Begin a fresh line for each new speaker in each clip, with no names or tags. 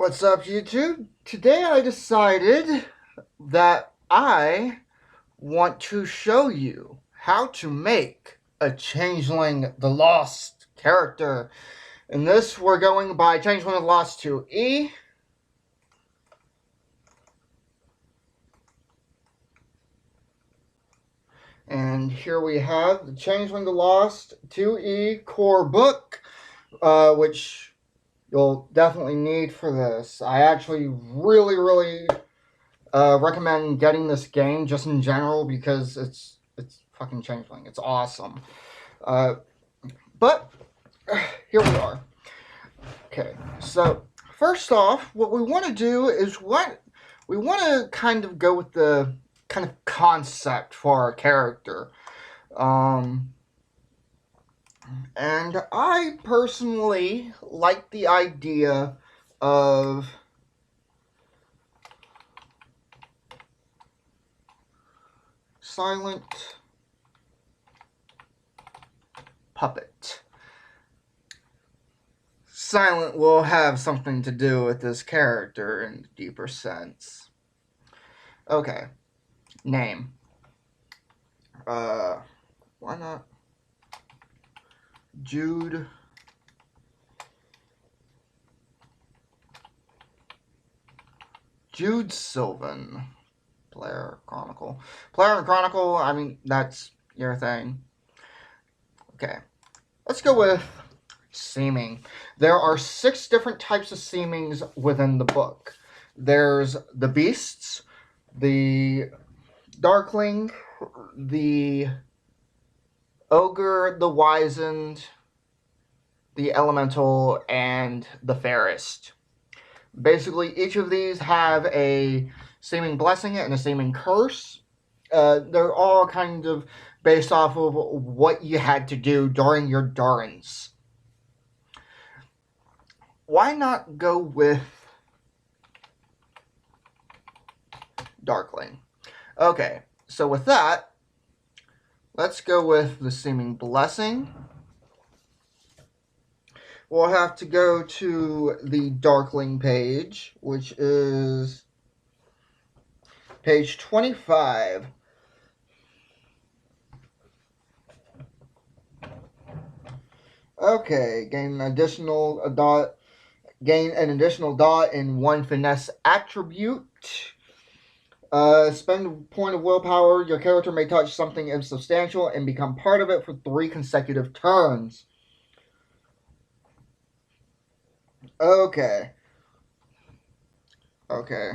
What's up, YouTube? Today I decided that I want to show you how to make a Changeling the Lost Character. In this, we're going by Changeling the Lost 2E. And here we have the Changeling the Lost 2E core book, which you'll definitely need for this. I actually really recommend getting this game just in general because it's fucking Changeling. It's awesome. But here we are. Okay, so first off, what we want to do is we want to kind of go with the kind of concept for our character. And I personally like the idea of silent puppet. Silent will have something to do with this character in a deeper sense. Okay. Name. Why not? Jude Sylvan. Player Chronicle. I mean, that's your thing. Okay. Let's go with seeming. There are 6 different types of seemings within the book. There's the beasts, the darkling, the ogre, the wizened, the elemental, and the fairest. Basically, each of these have a seeming blessing and a seeming curse. They're all kind of based off of what you had to do during your Durance. Why not go with Darkling? Okay, so with that, let's go with the seeming blessing. We'll have to go to the Darkling page, which is page 25. Okay, gain an additional dot in 1 finesse attribute. Spend a point of willpower. Your character may touch something insubstantial and become part of it for 3 consecutive turns. Okay. Okay.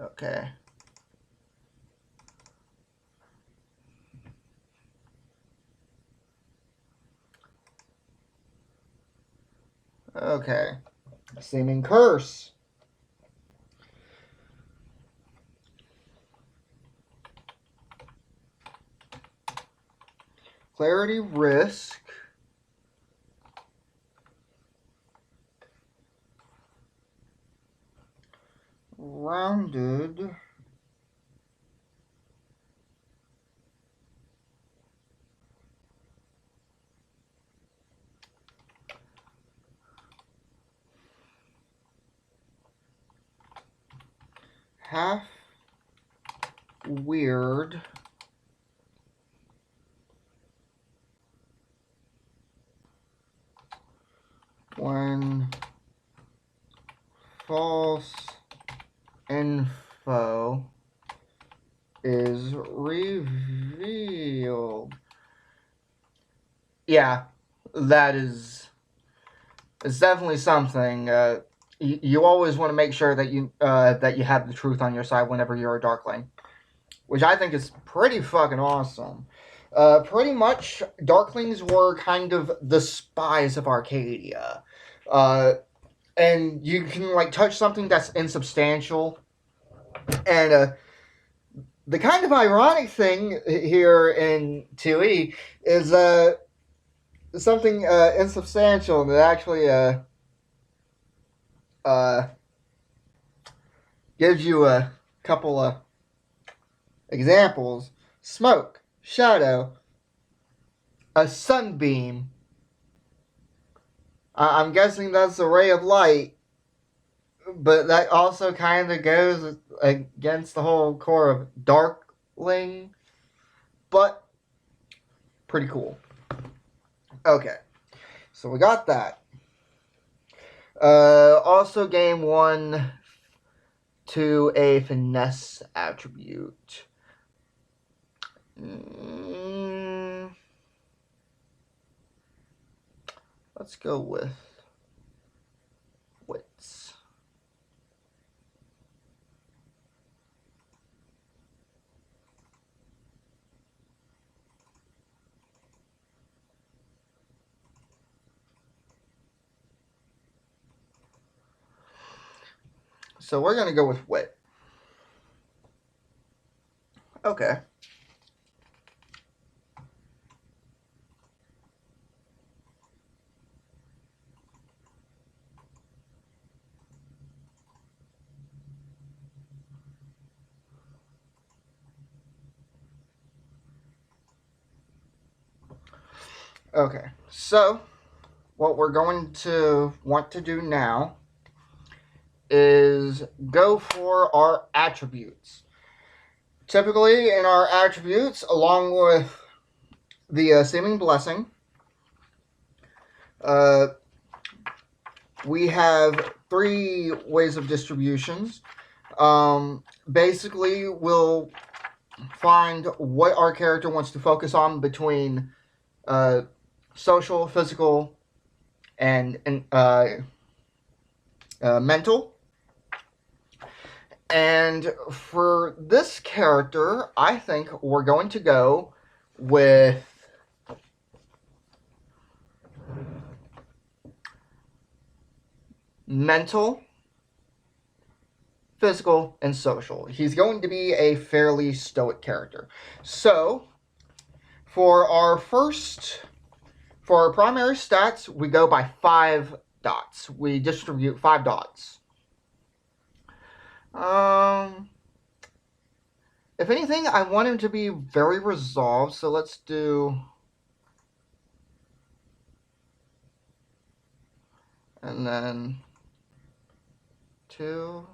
Okay. Okay. Seeming curse. Clarity risk. Rounded. Half weird. When false info is revealed. Yeah, it's definitely something. You always want to make sure that you have the truth on your side whenever you're a Darkling, which I think is pretty fucking awesome. Pretty much, Darklings were kind of the spies of Arcadia. And you can, like, touch something that's insubstantial, and the kind of ironic thing here in 2E is something insubstantial that actually uh, gives you a couple of examples. Smoke, shadow, a sunbeam. I'm guessing that's a ray of light, but that also kind of goes against the whole core of darkling, but pretty cool. Okay, so we got that. Also game 1 to a finesse attribute. Let's go with wits. So we're going to go with wit. Okay. Okay, so what we're going to want to do now is go for our attributes. Typically, in our attributes, along with the seeming blessing, we have 3 ways of distributions. Basically, we'll find what our character wants to focus on between social, physical, and mental. And for this character, I think we're going to go with mental, physical, and social. He's going to be a fairly stoic character. So, for our primary stats, we go by 5 dots. We distribute 5 dots. If anything, I want him to be very resolved, so let's do... And then 2...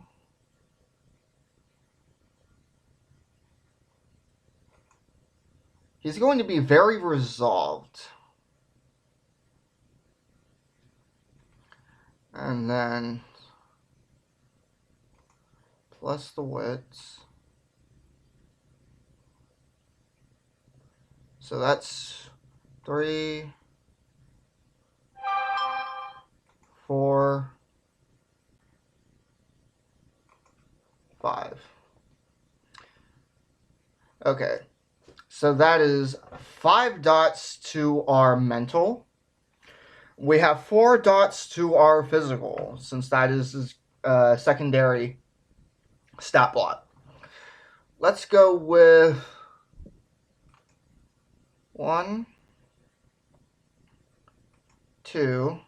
He's going to be very resolved. And then plus the wits. So that's 3, 4, 5. Okay. So that is 5 dots to our mental. We have 4 dots to our physical, since that is his secondary stat block. Let's go with 1, 2,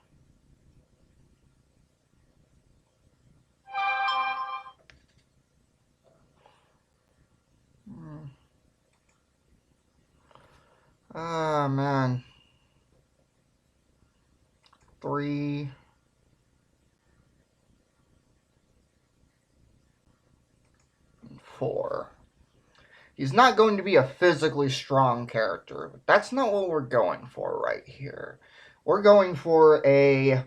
3, 4. He's not going to be a physically strong character, but that's not what we're going for right here. We're going for a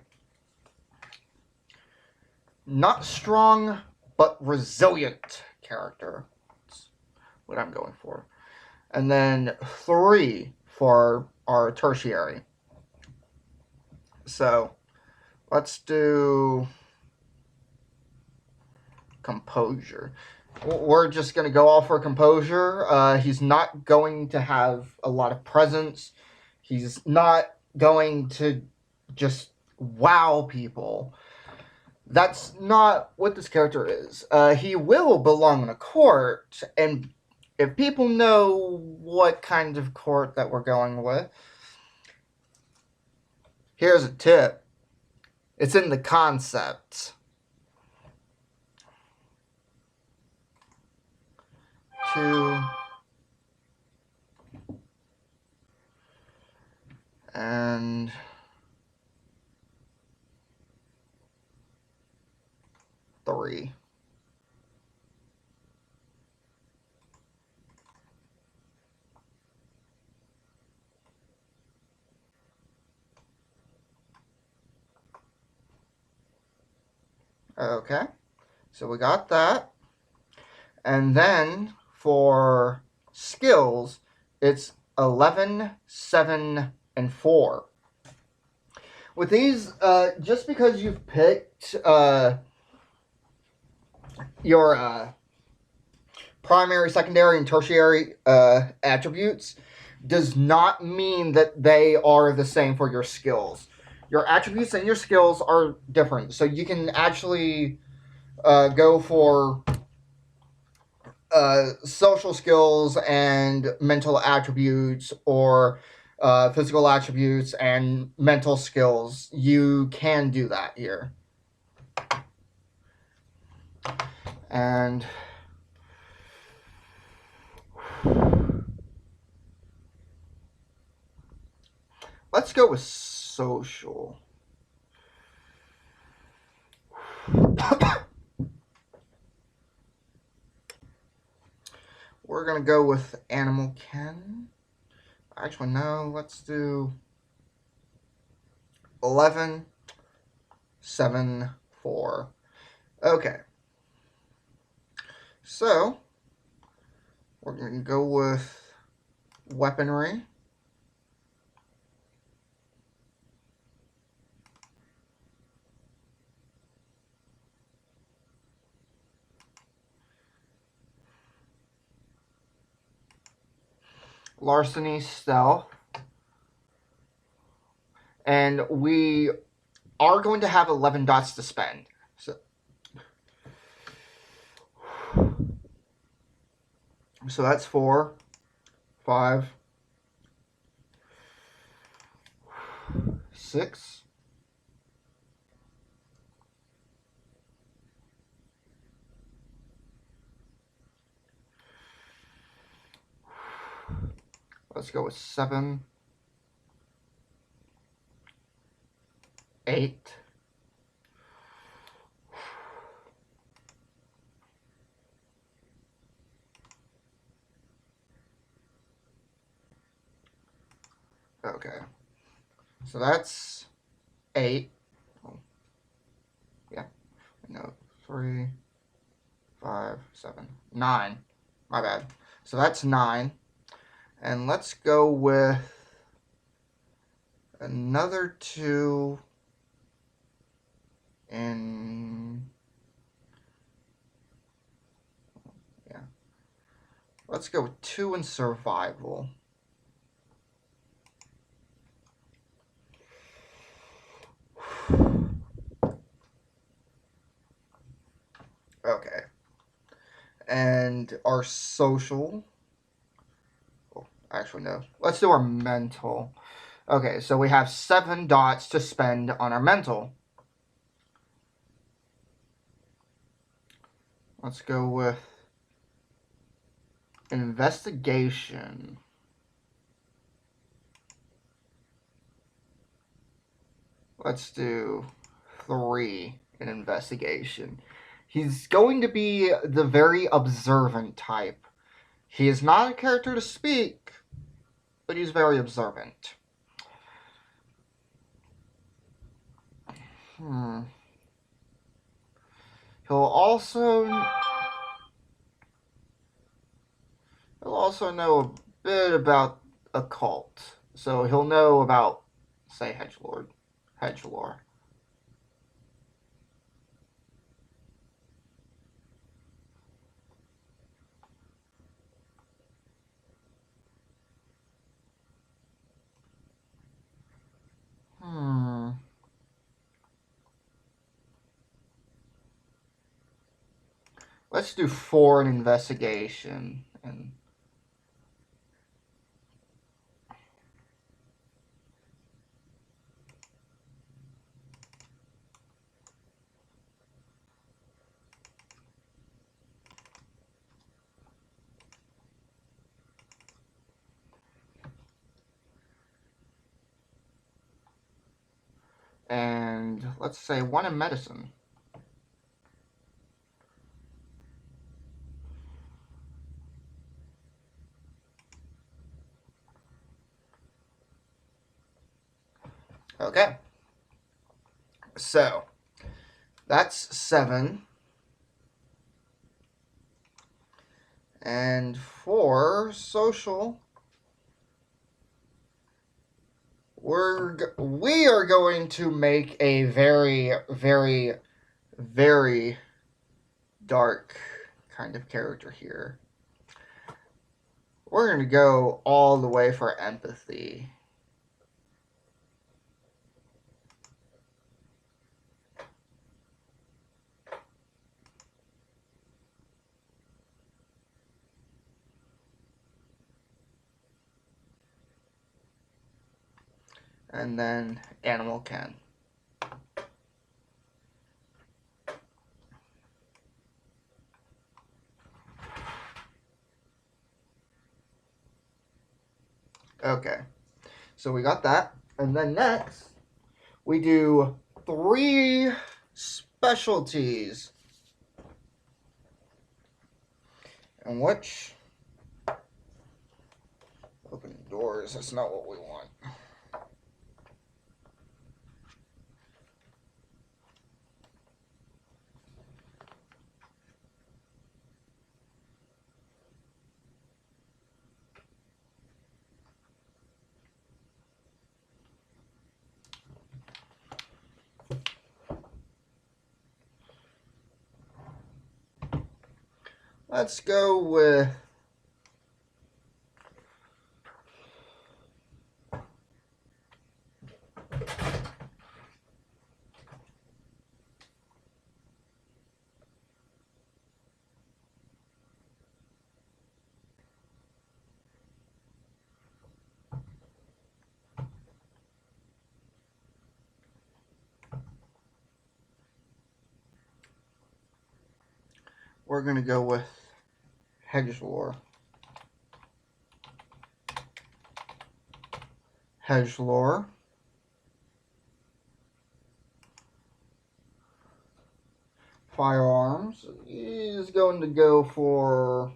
not strong, but resilient character. That's what I'm going for. And then 3 for our tertiary. So, let's do composure. We're just going to go all for composure. He's not going to have a lot of presence. He's not going to just wow people. That's not what this character is. He will belong in a court, and if people know what kind of court that we're going with, here's a tip. It's in the concept. 2 and 3. Okay, so we got that. And then for skills, it's 11, 7, and 4. With these, just because you've picked your primary, secondary, and tertiary attributes, does not mean that they are the same for your skills. Your attributes and your skills are different. So you can actually go for social skills and mental attributes, or physical attributes and mental skills. You can do that here. And let's go with social. We're going to go with animal kin. Actually, no, let's do 11, 7, 4. Okay. So, we're going to go with weaponry. Larceny, stealth. And we are going to have 11 dots to spend. So that's 4, 5, 6. Let's go with 7, 8. Okay. So that's 8. Oh, yeah. No, 3, 5, 7, 9. My bad. So that's 9. And let's go with another 2 in... Yeah. Let's go with 2 in survival. Okay. And our social... Oh, actually, no. Let's do our mental. Okay, so we have 7 dots to spend on our mental. Let's go with investigation. Let's do 3 in investigation. He's going to be the very observant type. He is not a character to speak, but he's very observant. He'll also know a bit about occult. So he'll know about, say, hedgelore. Let's do 4 in investigation. And and let's say 1 in medicine. Okay. So, that's 7. And for social, we are going to make a very, very, very dark kind of character here. We're going to go all the way for empathy. And then Animal Ken. Okay, so we got that. And then next, we do 3 specialties. And which... Opening doors, that's not what we want. Let's go with... We're going to go with Hedgelore. Hedgelore. Firearms. He's going to go for...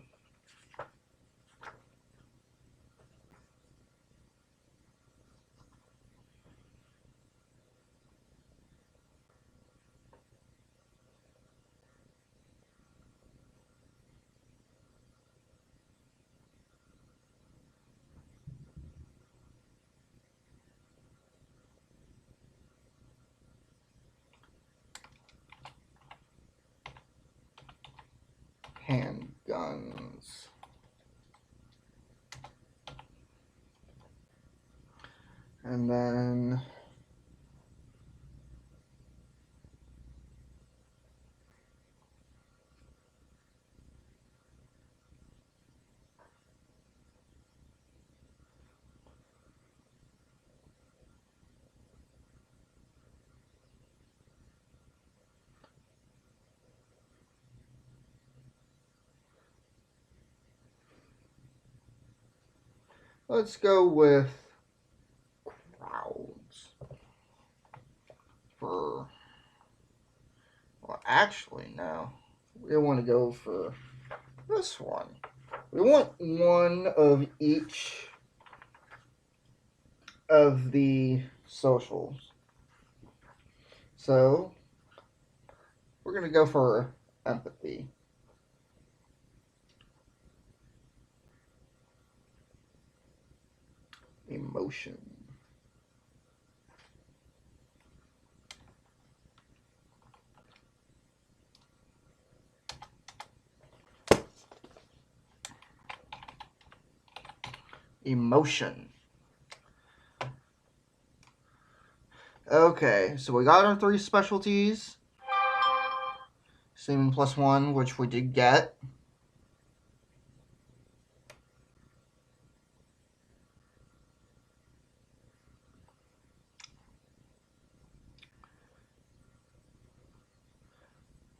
handguns. And then... Let's go with crowds. Well, actually, no. We want to go for this one. We want one of each of the socials. So, we're going to go for empathy. Emotion. Emotion. Okay, so we got our 3 specialties. Seeming +1, which we did get.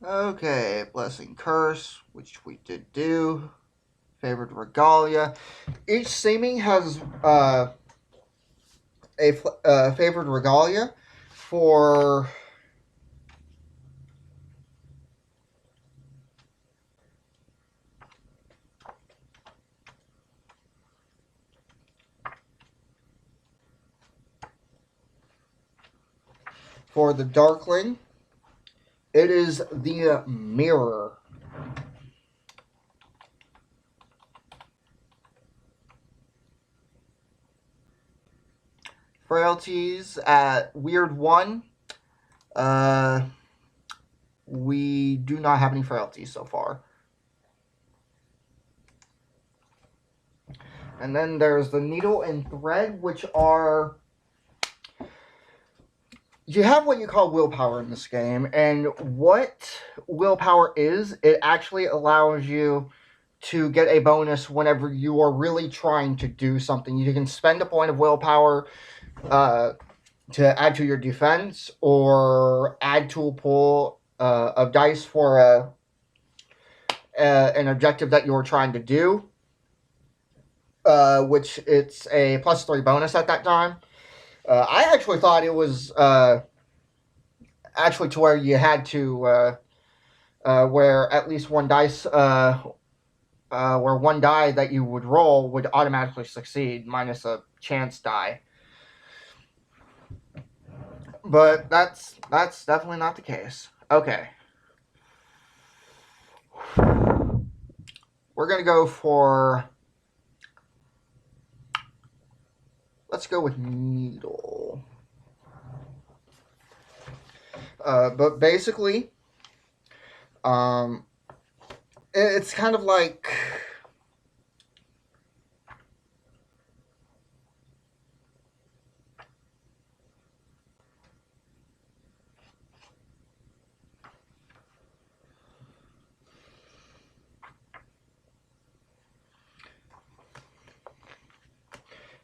Okay, Blessing Curse, which we did do. Favored Regalia. Each seeming has a favored Regalia. for the Darkling, it is the Mirror. Frailties at Weird 1. We do not have any frailties so far. And then there's the Needle and Thread, which are... You have what you call willpower in this game, and what willpower is, it actually allows you to get a bonus whenever you are really trying to do something. You can spend a point of willpower to add to your defense, or add to a pool of dice for an objective that you're trying to do, which it's a +3 bonus at that time. I actually thought it was actually to where you had to where at least one dice where one die that you would roll would automatically succeed minus a chance die. But that's definitely not the case. Okay. We're going to go for... Let's go with Needle. But basically, it's kind of like...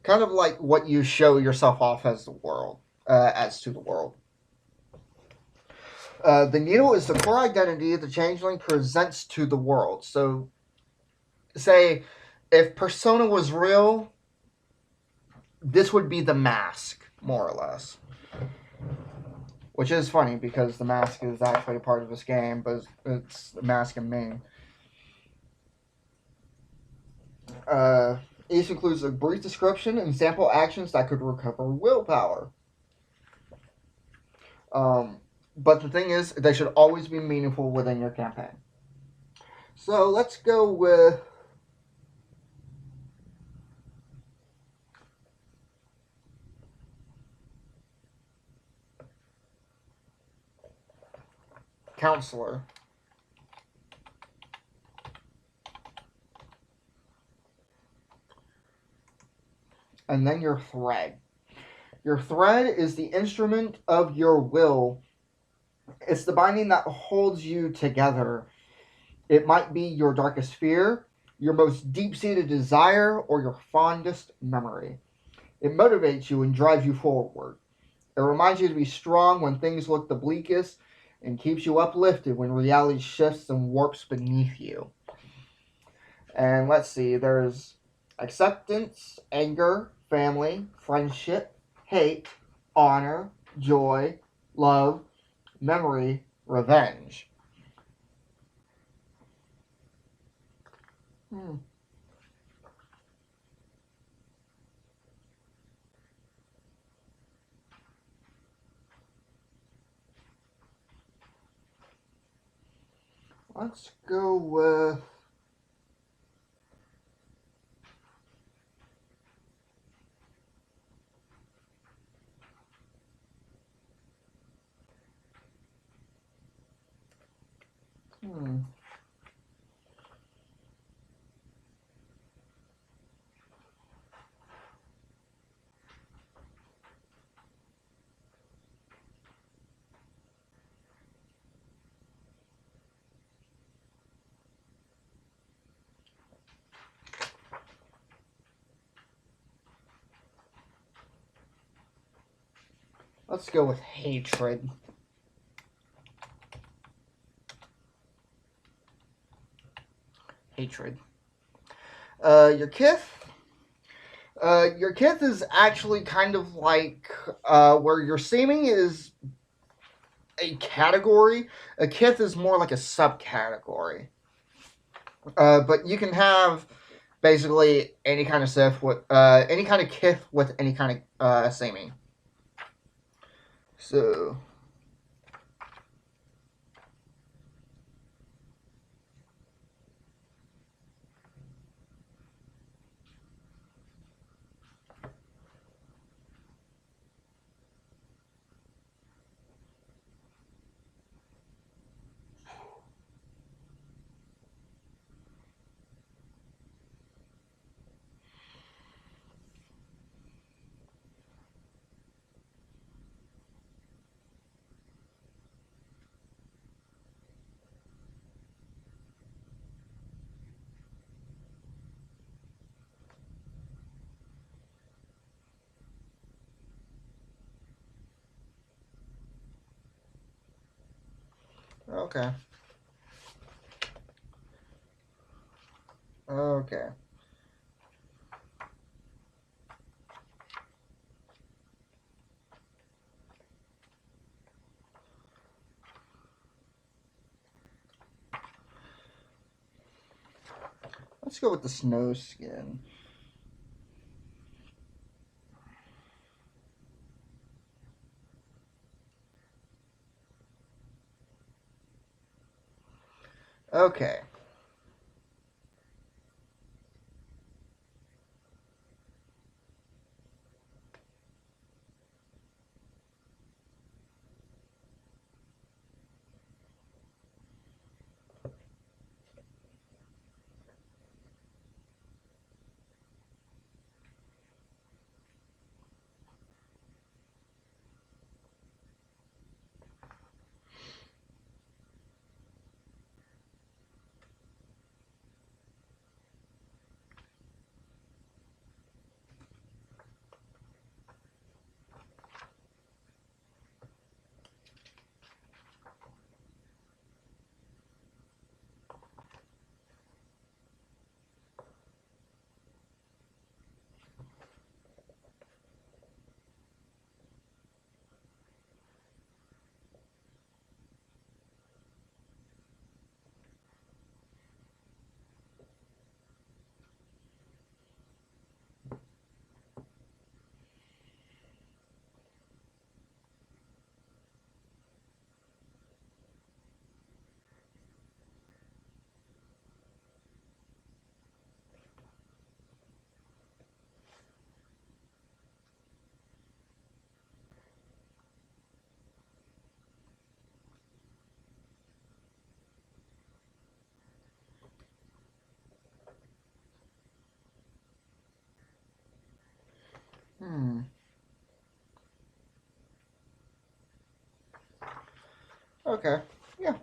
kind of like what you show yourself off as the world, as to the world. The Needle is the core identity the Changeling presents to the world. So, say, if Persona was real, this would be the mask, more or less. Which is funny, because the mask is actually a part of this game, but it's the mask in main. Each includes a brief description and sample actions that could recover willpower. But the thing is, they should always be meaningful within your campaign. So let's go with... Counselor. And then your thread. Your thread is the instrument of your will. It's the binding that holds you together. It might be your darkest fear, your most deep-seated desire, or your fondest memory. It motivates you and drives you forward. It reminds you to be strong when things look the bleakest, and keeps you uplifted when reality shifts and warps beneath you. And let's see, there's acceptance, anger, family, friendship, hate, honor, joy, love, memory, revenge. Let's go with... Let's go with hatred. Hatred. Your Kith. Your kith is actually kind of like where your seeming is a category. A kith is more like a subcategory. But you can have basically any kind of Sith with any kind of kith with any kind of seeming. So okay. Okay. Let's go with the snow skin. Okay. Hmm. Okay. Yeah.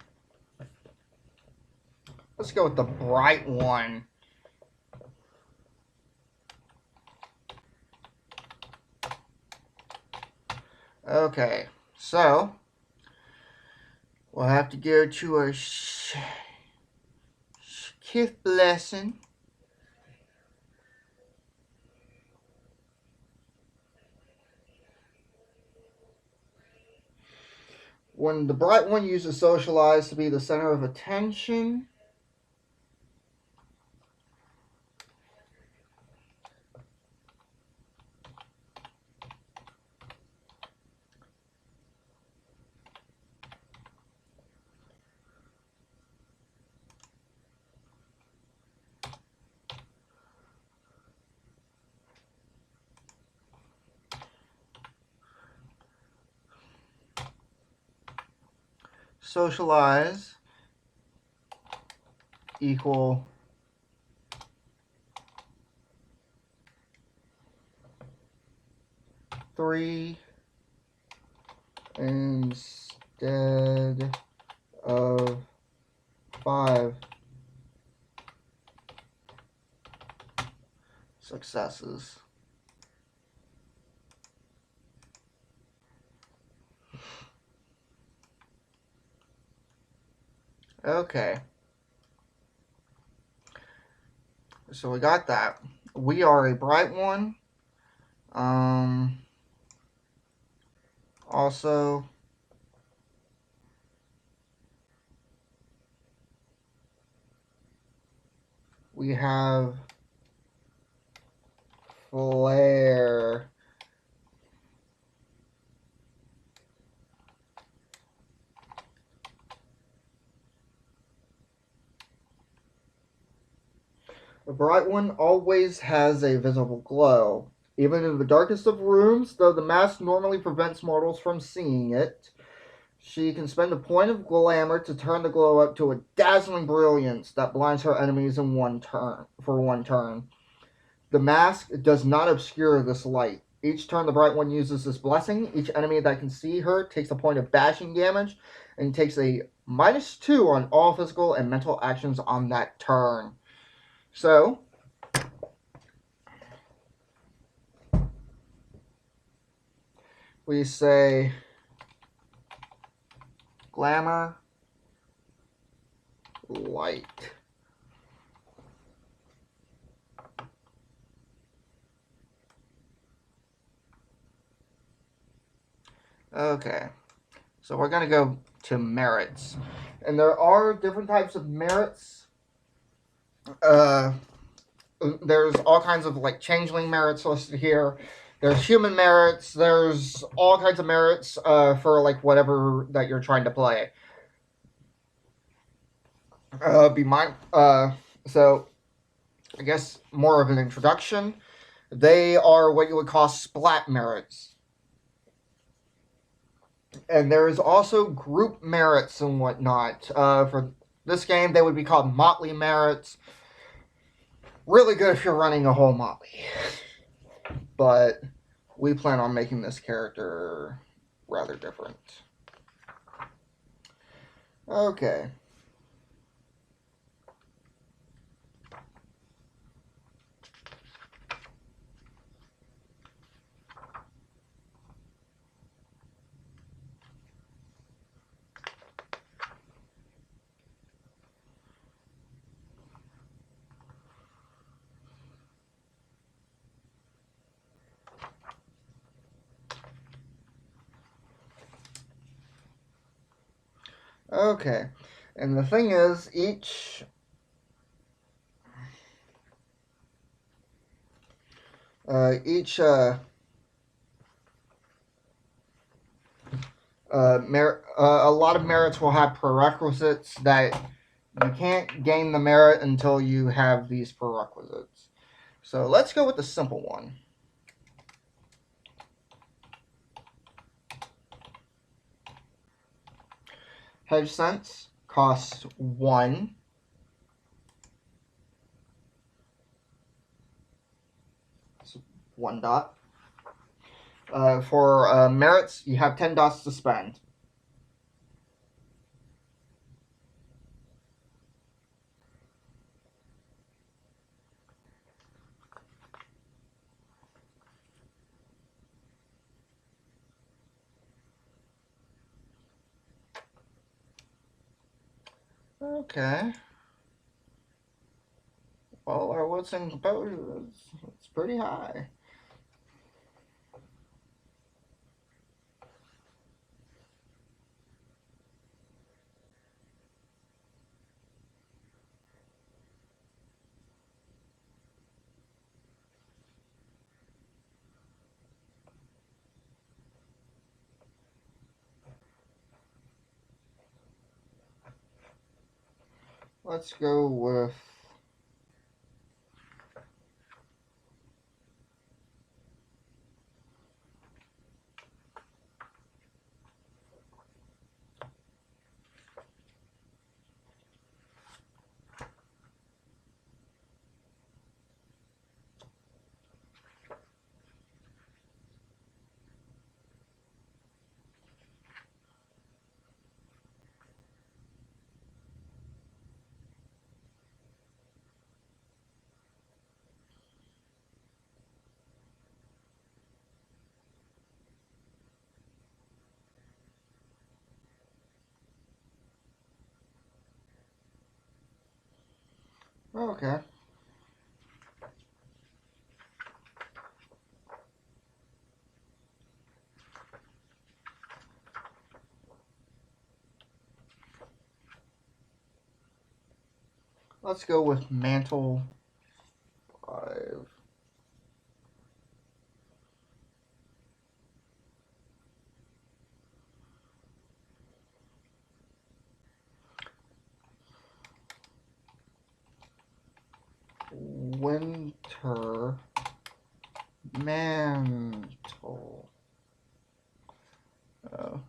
Let's go with the bright one. Okay. So we'll have to go to a kith blessing. When the bright one uses socialize to be the center of attention. Socialize equal three instead of 5 successes. Okay. So we got that. We are a bright one. Also, we have Flare. The bright one always has a visible glow. Even in the darkest of rooms, though the mask normally prevents mortals from seeing it, she can spend a point of glamour to turn the glow up to a dazzling brilliance that blinds her enemies in one turn. For one turn, the mask does not obscure this light. Each turn the bright one uses this blessing, each enemy that can see her takes a point of bashing damage and takes a -2 on all physical and mental actions on that turn. So, we say glamour, light. Okay, so we're going to go to merits. And there are different types of merits. There's all kinds of like changeling merits listed here. There's human merits. There's all kinds of merits for like whatever that you're trying to play. So I guess more of an introduction. They are what you would call splat merits. And there is also group merits and whatnot. For this game, they would be called motley merits. Really good if you're running a whole motley. But we plan on making this character rather different. Okay. Okay. And the thing is, each a lot of merits will have prerequisites that you can't gain the merit until you have these prerequisites. So let's go with the simple one. Hedge Sense costs 1. So 1 dot. For merits, you have 10 dots to spend. Okay. Well, our wits and composure is pretty high. Let's go with okay. Let's go with mantle 5. Winter mantle. Oh.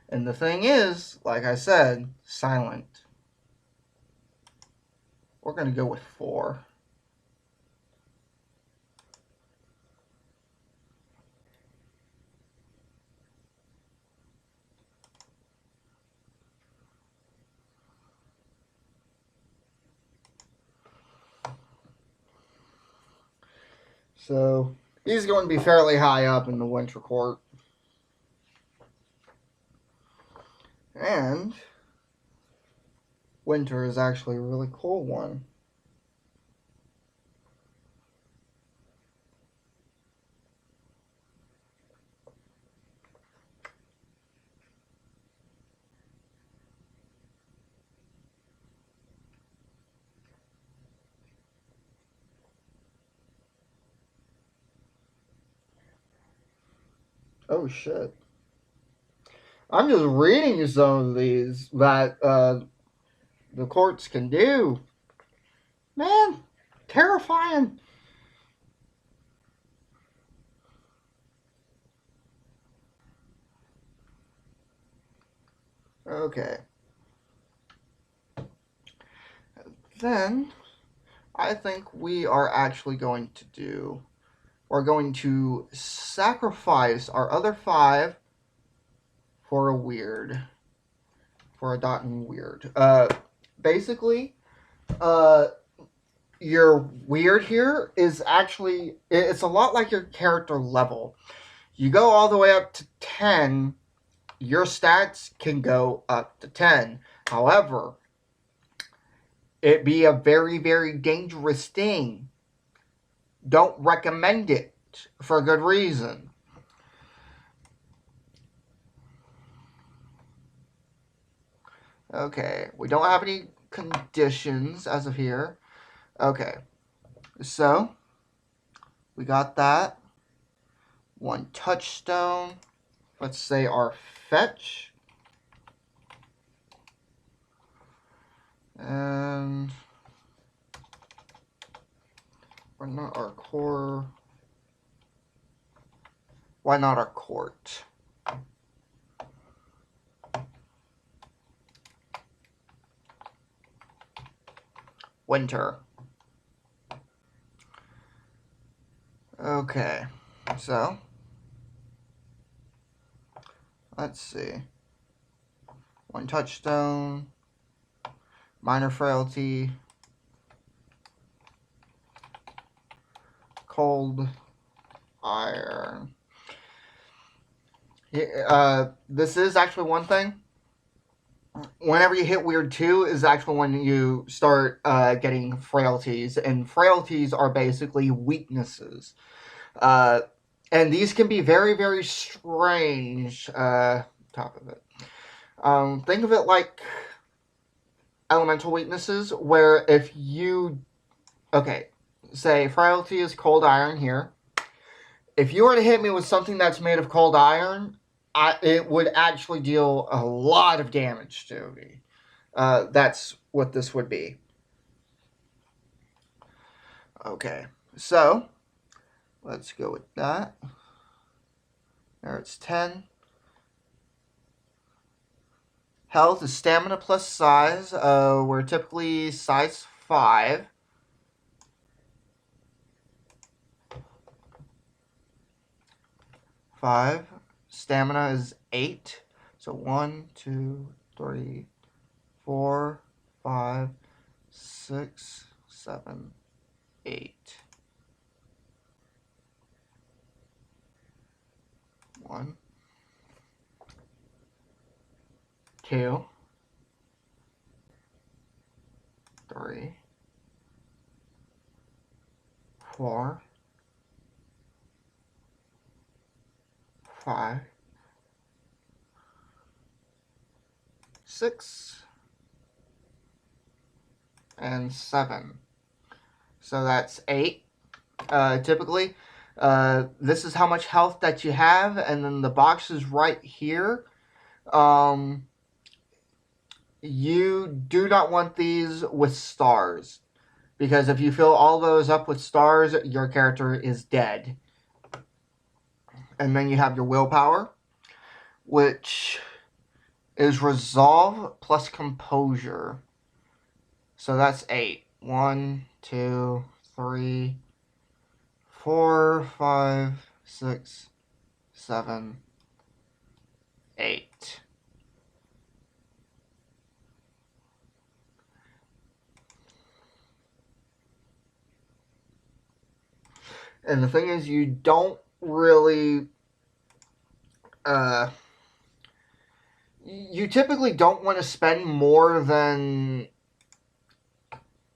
And the thing is, like I said, silent. We're going to go with 4. So he's going to be fairly high up in the winter court. And winter is actually a really cool one. Oh shit. I'm just reading you some of these that the courts can do. Man, terrifying. Okay. Then I think we are actually going to do. We're going to sacrifice our other 5 for a weird. For a dot and weird. Basically, your weird here is actually, it's a lot like your character level. You go all the way up to 10, your stats can go up to 10. However, it be a very, very dangerous thing. Don't recommend it for a good reason. Okay, we don't have any conditions as of here. Okay, so we got that. 1 touchstone. Let's say our fetch. And why not our core? Why not our court? Winter. Okay, so let's see. 1 touchstone, minor frailty, cold iron. This is actually one thing. Whenever you hit weird 2 is actually when you start getting frailties, and frailties are basically weaknesses. And these can be very, very strange. Top of it. Think of it like elemental weaknesses, where if you, okay, say frailty is cold iron here. If you were to hit me with something that's made of cold iron, it would actually deal a lot of damage to me. That's what this would be. Okay, so let's go with that. There it's 10. Health is stamina plus size. We're typically size 5. Stamina is 8. So 1, 2, 3, 4, 5, 6, 7, 8. 1, 2, 3, 4, 5, 6, and 7. So that's 8. Typically, this is how much health that you have, and then the box is right here. You do not want these with stars, because if you fill all those up with stars, your character is dead. And then you have your willpower, which is resolve plus composure. So that's 8. 1, 2, 3, 4, 5, 6, 7, 8. And the thing is, you don't really you typically don't want to spend more than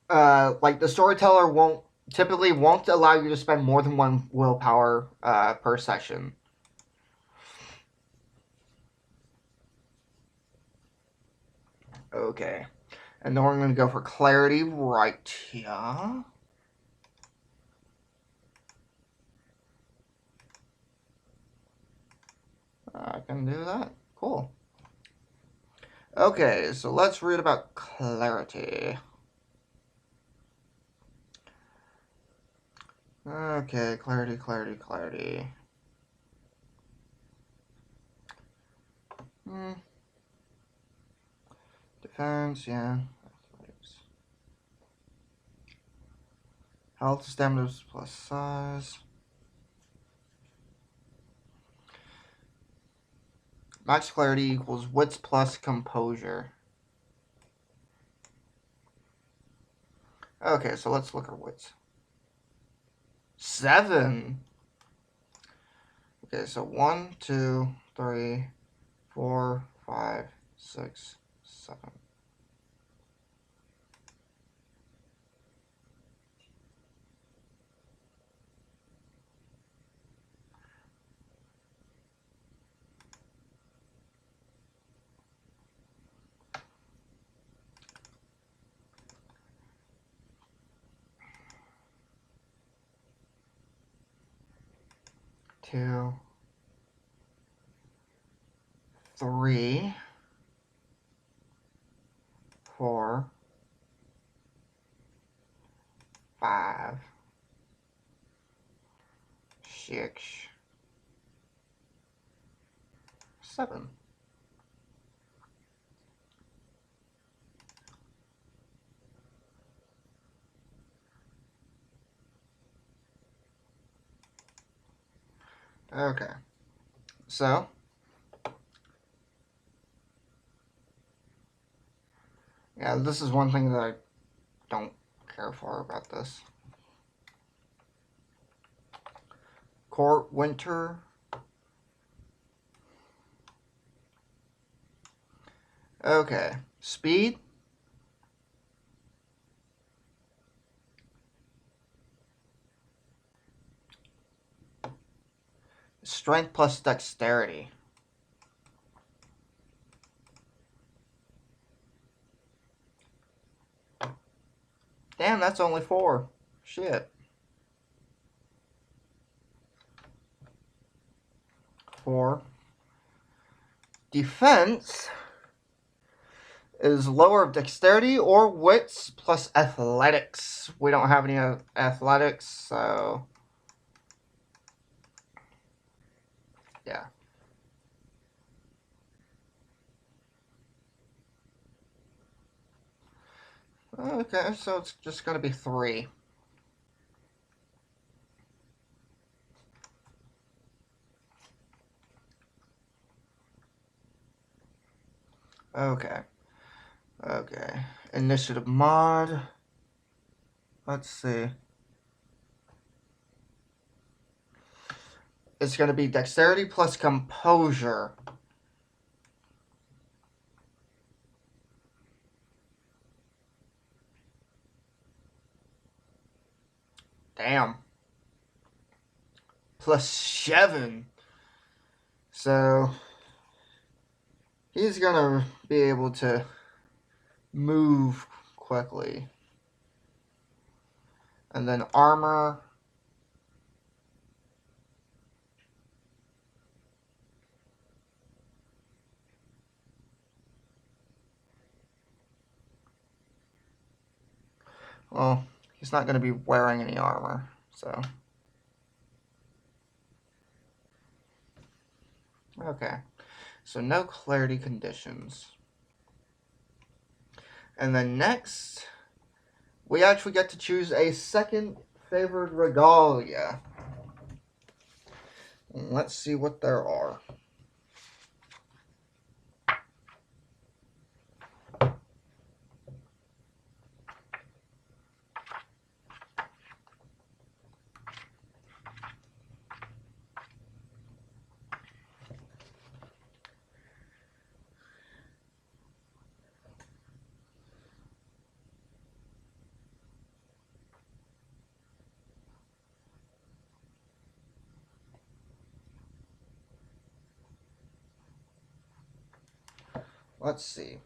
like the storyteller won't allow you to spend more than 1 willpower per session. Okay, and then we're going to go for clarity right here. I can do that. Cool. Okay, so let's read about clarity. Okay, clarity. Defense, yeah. Health, stamina plus size. Max clarity equals wits plus composure. Okay, so let's look at wits. 7. Okay, so 1, 2, 3, 4, 5, 6, 7. Two, 3, 4, 5, 6, 7. Okay, so yeah, this is one thing that I don't care for about this. Court Winter. Okay, speed. Strength plus dexterity. Damn, that's only 4. Shit. 4. Defense is lower of dexterity or wits plus athletics. We don't have any athletics, so yeah. Okay, so it's just going to be 3. Okay. Initiative mod. Let's see. It's going to be dexterity plus composure. Damn. Plus 7. So he's going to be able to move quickly. And then armor. Well, he's not going to be wearing any armor, so. Okay, so no clarity conditions. And then next, we actually get to choose a second favored regalia. And let's see what there are. Let's see.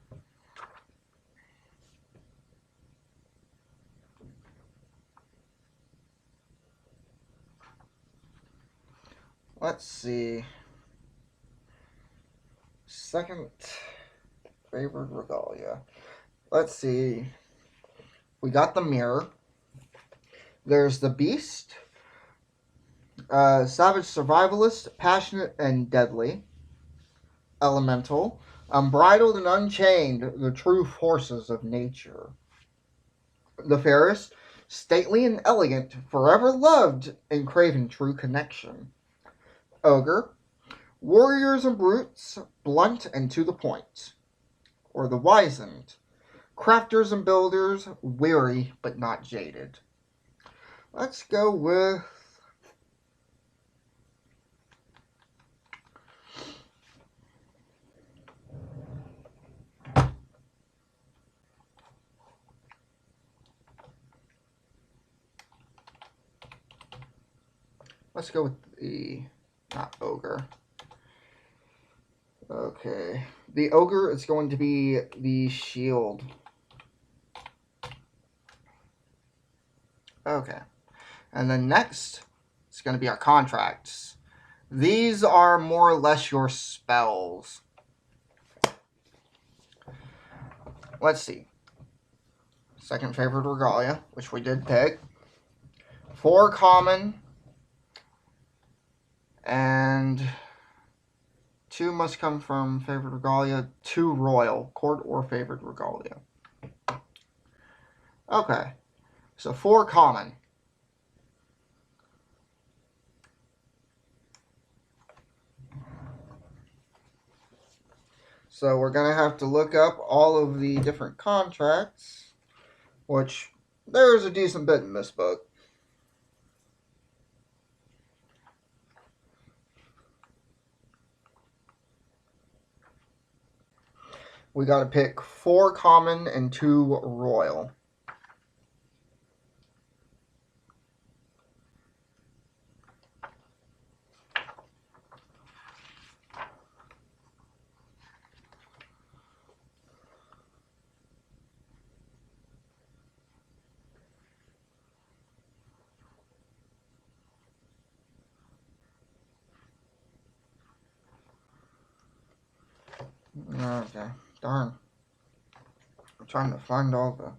Let's see. Second favored regalia. Let's see. We got the mirror. There's the beast. Savage survivalist, passionate and deadly. Elemental. Unbridled and unchained, the true forces of nature. The fairest, stately and elegant, forever loved and craving true connection. Ogre. Warriors and brutes, blunt and to the point. Or the wizened. Crafters and builders, weary but not jaded. Let's go with... Let's go with the... not ogre. Okay. The ogre is going to be the shield. Okay. And then next, it's going to be our contracts. These are more or less your spells. Let's see. Second favored regalia, which we did pick. 4 common. And 2 must come from favored regalia. 2 royal, court or favored regalia. Okay. So 4 common. So we're going to have to look up all of the different contracts, which there's a decent bit in this book. We got to pick 4 common and 2 royal. Okay, darn. I'm trying to find all the...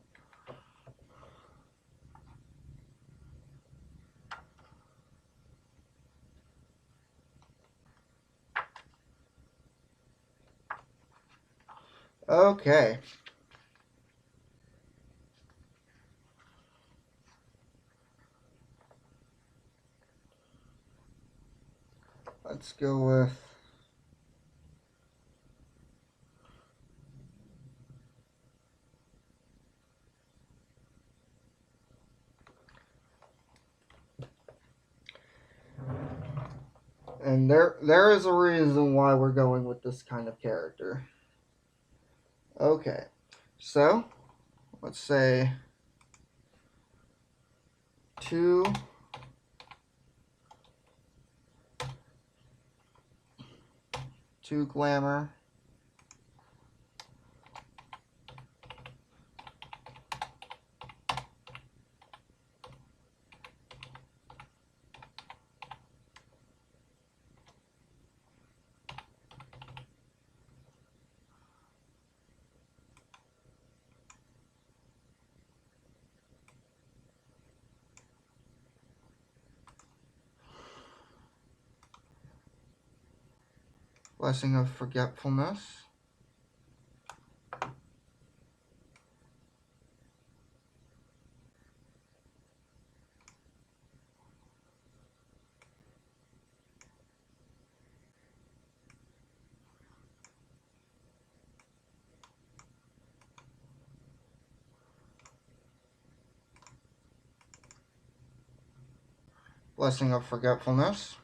Okay. Let's go with... And there is a reason why we're going with this kind of character. Okay. So, let's say 2 glamour. Blessing of Forgetfulness. Blessing of Forgetfulness.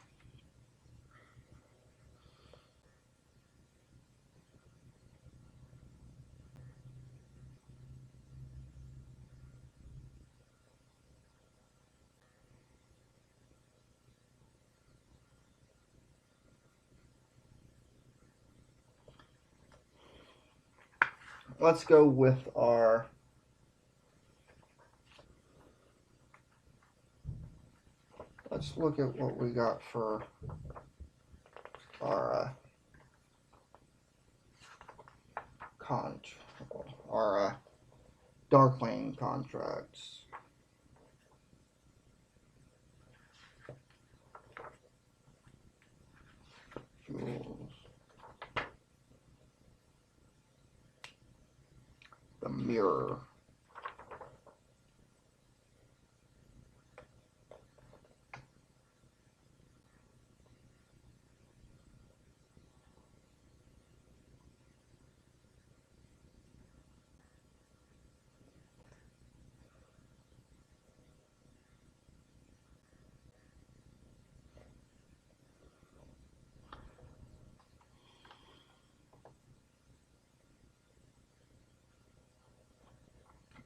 Let's go with our let's look at what we got for our Darkling contracts. Jewels. The Mirror.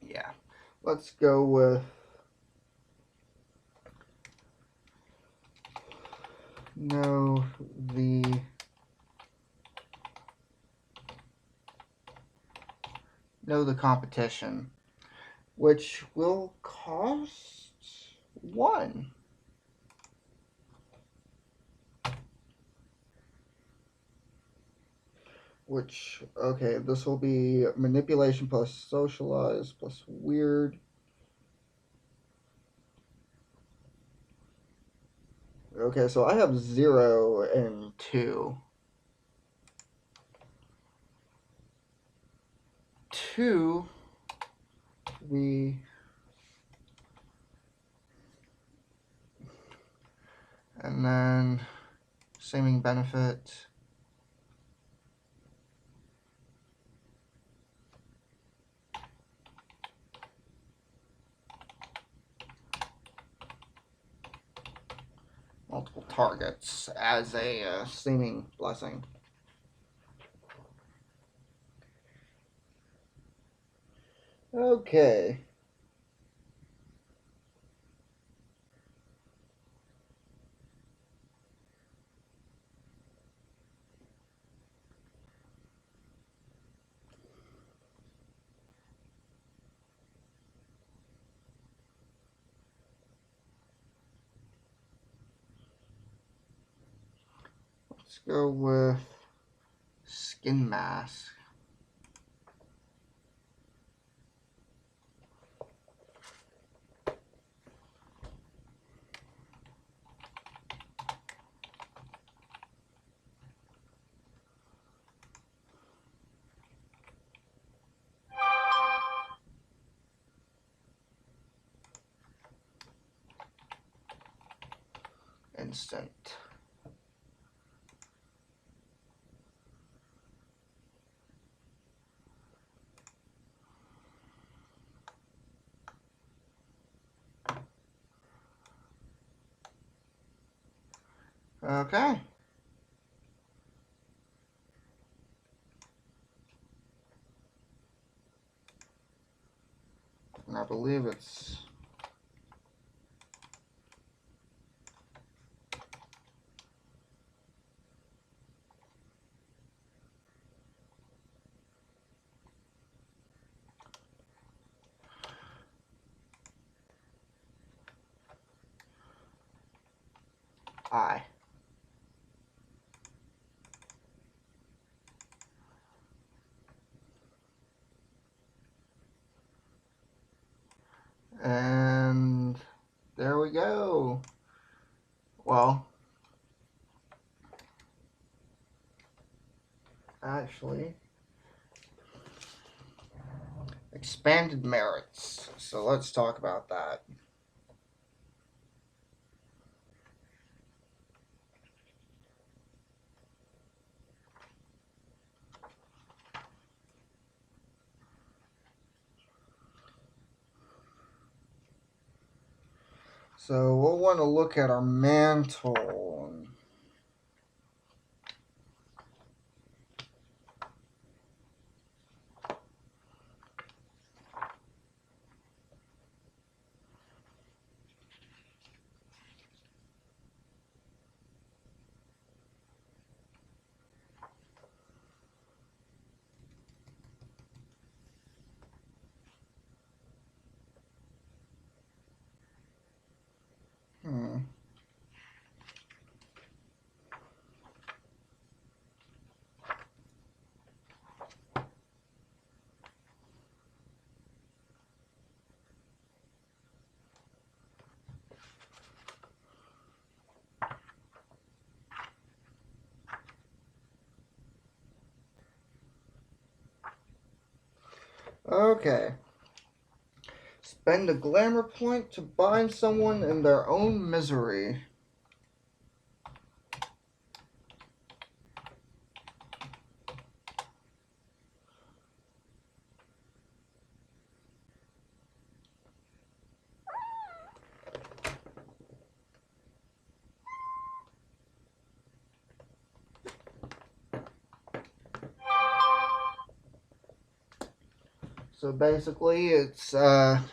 Yeah. Let's go with Know the Competition, which will cost 1. Which, okay, this will be Manipulation plus Socialize plus Weird. Okay, so I have 0 and 2. 2, and then Seeming Benefit. Multiple targets as a Seeming Blessing. Okay. Let's go with Skin Mask. Instant. Okay. And I believe it's I. And there we go. Well, actually expanded merits. So let's talk about that. So we'll want to look at our mantle. Hmm. Okay. Spend a glamour point to bind someone in their own misery. So basically, it's down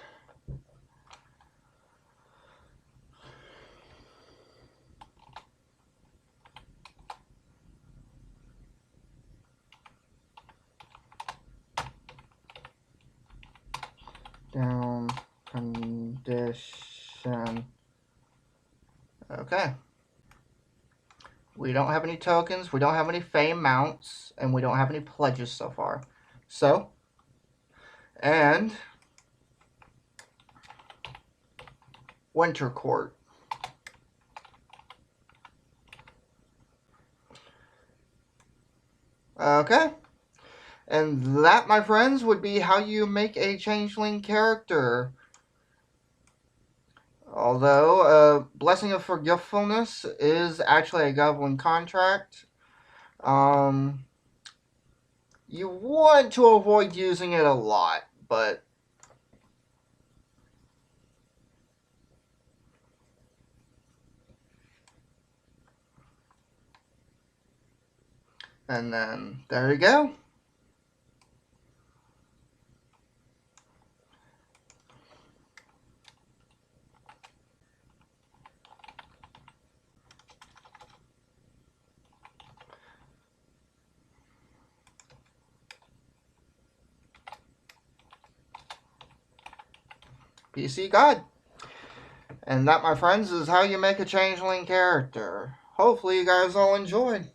condition. Okay. We don't have any tokens, we don't have any fame mounts, and we don't have any pledges so far. So, and Winter Court. Okay. And that, my friends, would be how you make a changeling character. Although, Blessing of Forgetfulness is actually a goblin contract. You want to avoid using it a lot, but and then there you go. PC God. And that, my friends, is how you make a changeling character. Hopefully you guys all enjoyed.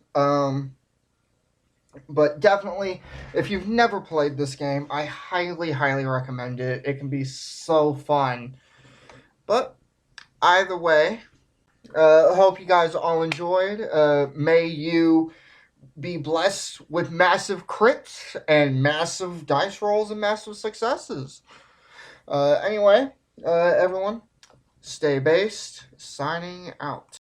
But definitely, if you've never played this game, I highly, highly recommend it. It can be so fun. But either way, hope you guys all enjoyed. May you be blessed with massive crits and massive dice rolls and massive successes. Anyway, everyone, stay based. Signing out.